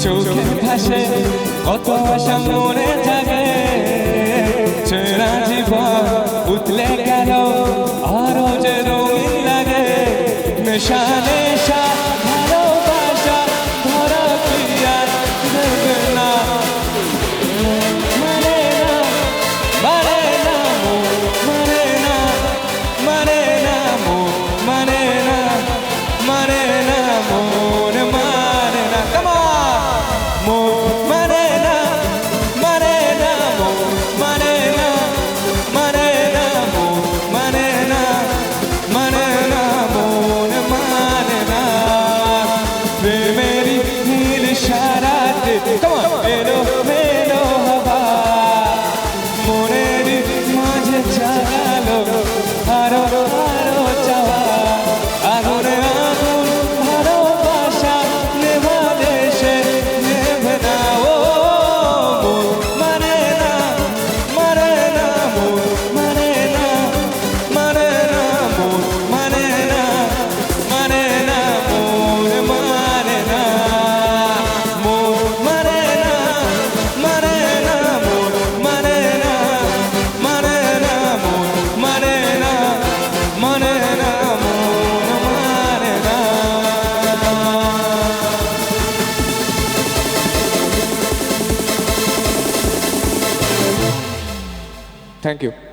চোখে ভাসে কত আশা মনে জাগে ছেঁড়া জীবন উতলে গেল আরো যে রঙিন লাগে নেশা নেশা ভালোবাসা ধরা কি আর দেবে না মানে না মানে না মানে না মানে না মানে না মানে না মন মানে না মন মানে না মানে না মানে না মানে না মানে না মানে না মন মানে না প্রেমেরি নীল সারাতে এলো মেলো হবা মনের মাঝে জাগালো আরো আরো চাওয়া আগুনে আগুন ভালোবাসা নেভা দেশে নেভে না ও মন মানে না মানে না মন মানে না মানে না মন মানে না মানে না মন মানে না মন মানে না মানে না মন মানে না মানে না মন মানে না মানে না মন মানে না থ্যাংক ইউ